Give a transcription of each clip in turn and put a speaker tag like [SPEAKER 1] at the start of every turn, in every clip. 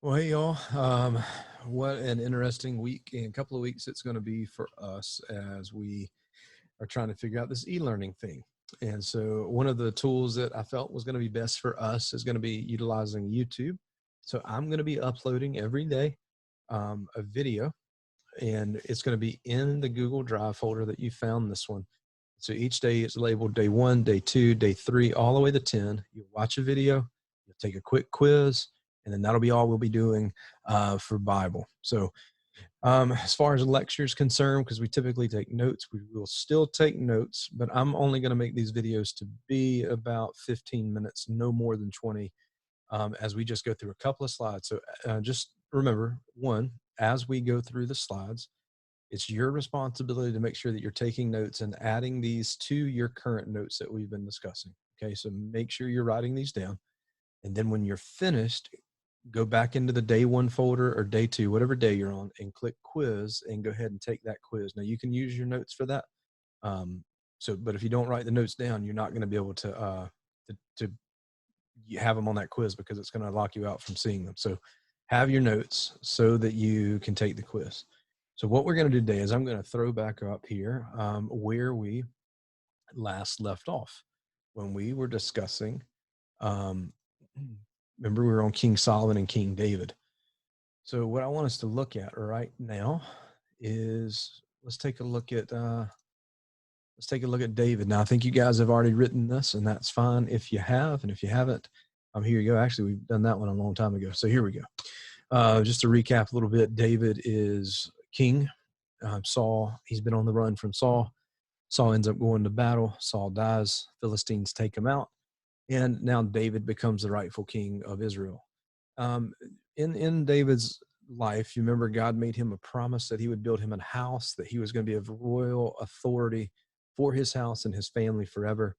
[SPEAKER 1] Well, hey, y'all. What an interesting week and couple of weeks it's going to be for us as we are trying to figure out this e-learning thing. And so one of the tools that I felt was going to be best for us is going to be utilizing YouTube. So I'm going to be uploading every day a video, and it's going to be in the Google Drive folder that you found this one. So each day it's labeled day 1, day 2, day 3, all the way to 10. You watch a video, you'll take a quick quiz, and then that'll be all we'll be doing for Bible. So as far as lectures concerned, because we typically take notes, we will still take notes, but I'm only going to make these videos to be about 15 minutes, no more than 20, as we just go through a couple of slides. So just remember, one, as we go through the slides, it's your responsibility to make sure that you're taking notes and adding these to your current notes that we've been discussing. Okay, so make sure you're writing these down. And then when you're finished, go back into the day 1 folder or day 2, whatever day you're on, and click quiz and go ahead and take that quiz. Now you can use your notes for that. But if you don't write the notes down, you're not going to be able to you have them on that quiz because it's going to lock you out from seeing them. So have your notes so that you can take the quiz. So what we're going to do today is I'm going to throw back up here where we last left off when we were discussing. Remember, we were on King Solomon and King David. So what I want us to look at right now is let's take a look at David. Now I think you guys have already written this, and that's fine if you have, and if you haven't, here you go. Actually, we've done that one a long time ago. So here we go. Just to recap a little bit, David is king. Saul, he's been on the run from Saul. Saul ends up going to battle. Saul dies. Philistines take him out. And now David becomes the rightful king of Israel. In David's life, you remember God made him a promise that he would build him a house, that he was going to be of royal authority for his house and his family forever.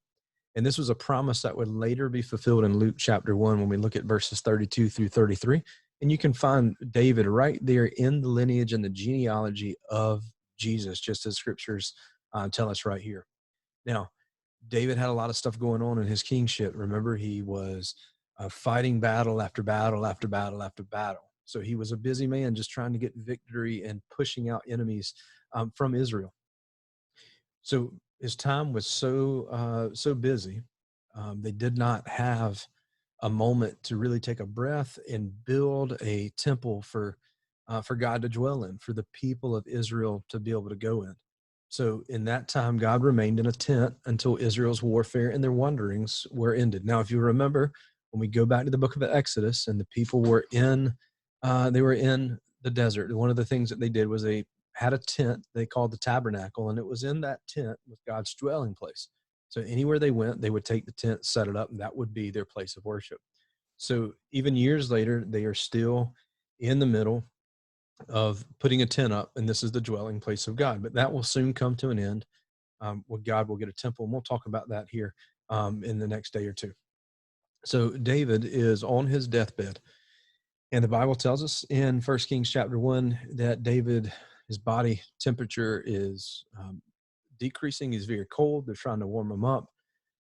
[SPEAKER 1] And this was a promise that would later be fulfilled in Luke chapter 1 when we look at verses 32 through 33. And you can find David right there in the lineage and the genealogy of Jesus, just as scriptures tell us right here. Now, David had a lot of stuff going on in his kingship. Remember, he was fighting battle after battle after battle after battle. So he was a busy man just trying to get victory and pushing out enemies from Israel. So his time was so busy. They did not have a moment to really take a breath and build a temple for God to dwell in, for the people of Israel to be able to go in. So in that time, God remained in a tent until Israel's warfare and their wanderings were ended. Now, if you remember, when we go back to the book of Exodus and the people were in the desert, one of the things that they did was they had a tent they called the tabernacle, and it was in that tent with God's dwelling place. So anywhere they went, they would take the tent, set it up, and that would be their place of worship. So even years later, they are still in the middle of putting a tent up, and this is the dwelling place of God. But that will soon come to an end. When God will get a temple, and we'll talk about that here in the next day or two. So David is on his deathbed, and the Bible tells us in 1 Kings chapter 1 that David, his body temperature is decreasing. He's very cold. They're trying to warm him up,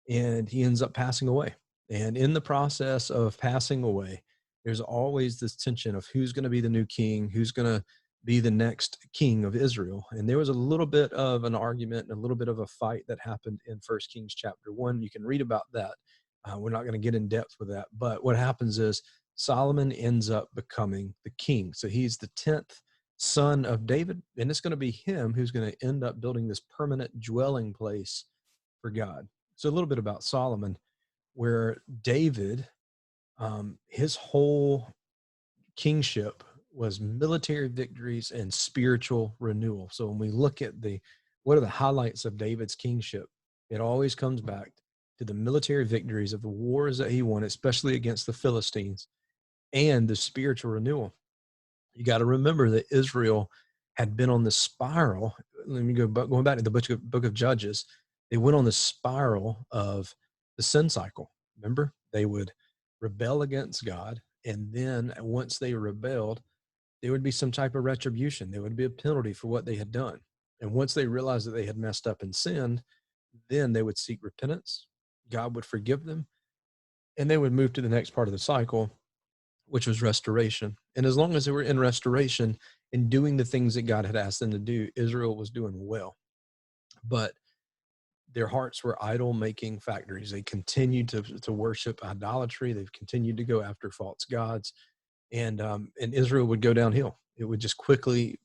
[SPEAKER 1] and he ends up passing away. And in the process of passing away, there's always this tension of who's going to be the new king, who's going to be the next king of Israel. And there was a little bit of an argument and a little bit of a fight that happened in 1 Kings chapter 1. You can read about that. We're not going to get in depth with that. But what happens is Solomon ends up becoming the king. So he's the 10th son of David, and it's going to be him who's going to end up building this permanent dwelling place for God. So a little bit about Solomon, where David, his whole kingship was military victories and spiritual renewal. So when we look at what are the highlights of David's kingship, it always comes back to the military victories of the wars that he won, especially against the Philistines, and the spiritual renewal. You got to remember that Israel had been on the spiral. Let me going back to the book of Judges. They went on the spiral of the sin cycle. Remember, they would rebel against God, and then once they rebelled, there would be some type of retribution. There would be a penalty for what they had done. And once they realized that they had messed up and sinned, then they would seek repentance. God would forgive them, and they would move to the next part of the cycle, which was restoration. And as long as they were in restoration and doing the things that God had asked them to do, Israel was doing well. But their hearts were idol making factories. They continued to worship idolatry. They've continued to go after false gods, and Israel would go downhill. It would just quickly.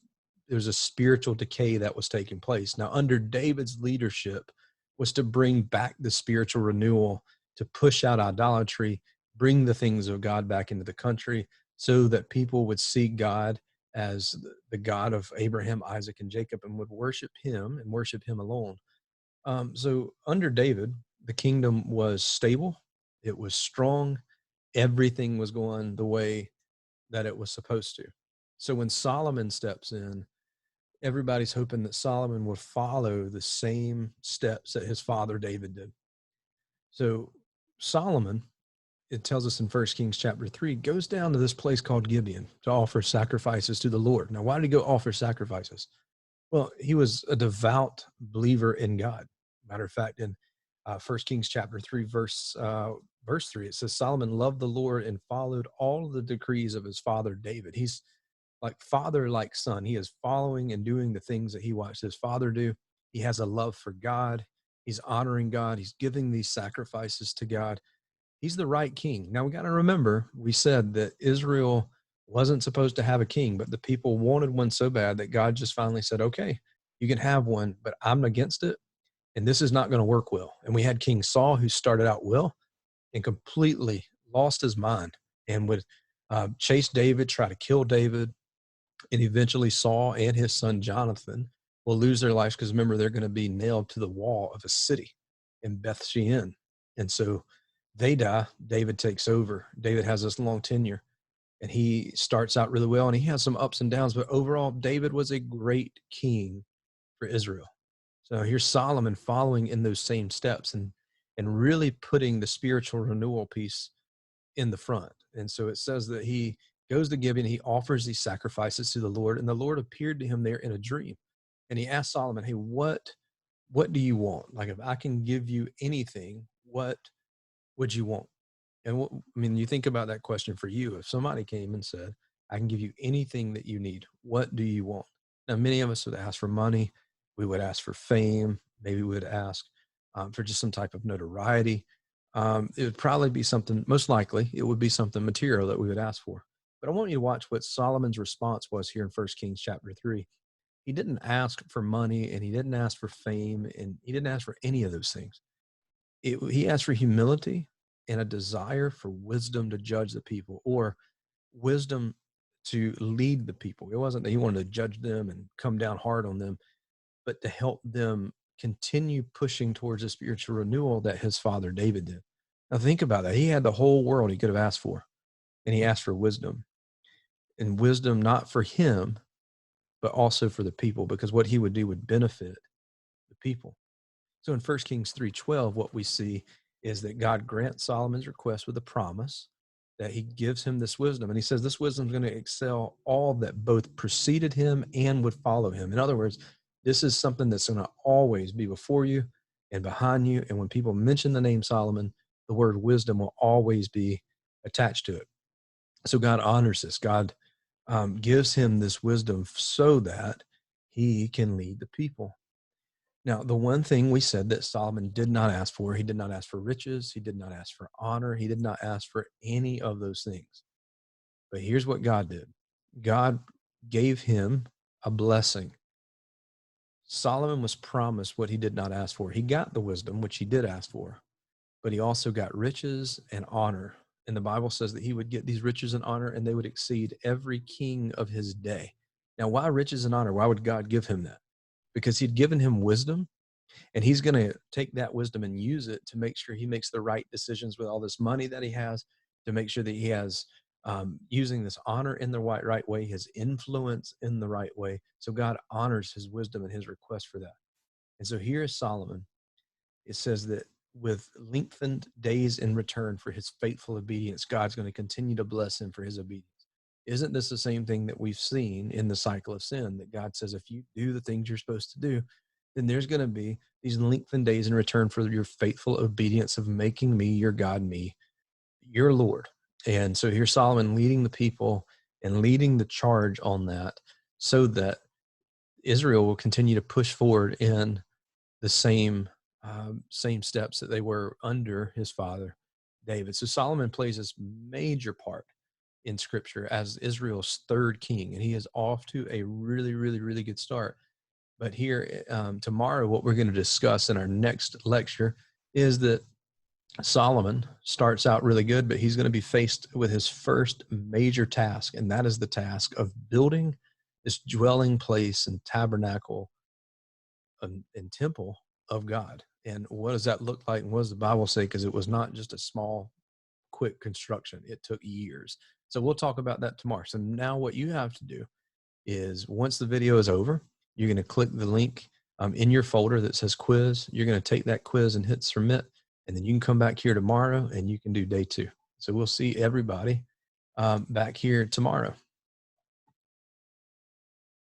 [SPEAKER 1] There's a spiritual decay that was taking place. Now, under David's leadership, was to bring back the spiritual renewal, to push out idolatry, bring the things of God back into the country, so that people would see God as the God of Abraham, Isaac, and Jacob, and would worship Him and worship Him alone. So under David, the kingdom was stable, it was strong, everything was going the way that it was supposed to. So when Solomon steps in, everybody's hoping that Solomon would follow the same steps that his father David did. So Solomon, it tells us in 1 Kings chapter 3, goes down to this place called Gibeon to offer sacrifices to the Lord. Now, why did he go offer sacrifices? Well, he was a devout believer in God. Matter of fact, in 1 Kings chapter 3, verse 3, it says, Solomon loved the Lord and followed all the decrees of his father David. He's like father, like son. He is following and doing the things that he watched his father do. He has a love for God. He's honoring God. He's giving these sacrifices to God. He's the right king. Now we got to remember, we said that Israel wasn't supposed to have a king, but the people wanted one so bad that God just finally said, okay, you can have one, but I'm against it. And this is not going to work well. And we had King Saul, who started out well and completely lost his mind and would chase David, try to kill David. And eventually Saul and his son Jonathan will lose their lives because remember, they're going to be nailed to the wall of a city in Beth Shean. And so they die. David takes over. David has this long tenure and he starts out really well and he has some ups and downs, but overall, David was a great king for Israel. So here's Solomon following in those same steps and really putting the spiritual renewal piece in the front. And so it says that he goes to Gibeon, he offers these sacrifices to the Lord, and the Lord appeared to him there in a dream. And he asked Solomon, hey, what do you want? Like, if I can give you anything, what would you want? And I mean, you think about that question for you. If somebody came and said, I can give you anything that you need, what do you want? Now, many of us would ask for money. We would ask for fame. Maybe we would ask for just some type of notoriety. It would probably be something, most likely, it would be something material that we would ask for. But I want you to watch what Solomon's response was here in 1 Kings chapter 3. He didn't ask for money and he didn't ask for fame and he didn't ask for any of those things. He asked for humility and a desire for wisdom to judge the people or wisdom to lead the people. It wasn't that he wanted to judge them and come down hard on them, but to help them continue pushing towards the spiritual renewal that his father David did. Now think about that. He had the whole world he could have asked for, and he asked for wisdom. And wisdom not for him, but also for the people, because what he would do would benefit the people. So in 1 Kings 3:12, what we see is that God grants Solomon's request with a promise that he gives him this wisdom. And he says this wisdom is going to excel all that both preceded him and would follow him. In other words, this is something that's going to always be before you and behind you. And when people mention the name Solomon, the word wisdom will always be attached to it. So God honors this. God gives him this wisdom so that he can lead the people. Now, the one thing we said that Solomon did not ask for, he did not ask for riches, he did not ask for honor, he did not ask for any of those things. But here's what God did. God gave him a blessing. Solomon was promised what he did not ask for. He got the wisdom, which he did ask for, but he also got riches and honor. And the Bible says that he would get these riches and honor and they would exceed every king of his day. Now, why riches and honor? Why would God give him that? Because he'd given him wisdom. And he's going to take that wisdom and use it to make sure he makes the right decisions with all this money that he has, to make sure that he has using this honor in the right way, his influence in the right way. So God honors his wisdom and his request for that. And so here is Solomon. It says that with lengthened days in return for his faithful obedience, God's going to continue to bless him for his obedience. Isn't this the same thing that we've seen in the cycle of sin? That God says, if you do the things you're supposed to do, then there's going to be these lengthened days in return for your faithful obedience of making me your God, me your Lord. And so here's Solomon leading the people and leading the charge on that, so that Israel will continue to push forward in the same steps that they were under his father David. So Solomon plays this major part in Scripture as Israel's third king, and he is off to a really, really, really good start. But here tomorrow, what we're going to discuss in our next lecture is that Solomon starts out really good, but he's going to be faced with his first major task, and that is the task of building this dwelling place and tabernacle and temple of God. And what does that look like? And what does the Bible say? Because it was not just a small, quick construction. It took years. So we'll talk about that tomorrow. So now what you have to do is, once the video is over, you're going to click the link in your folder that says quiz. You're going to take that quiz and hit submit. And then you can come back here tomorrow and you can do day 2. So we'll see everybody back here tomorrow.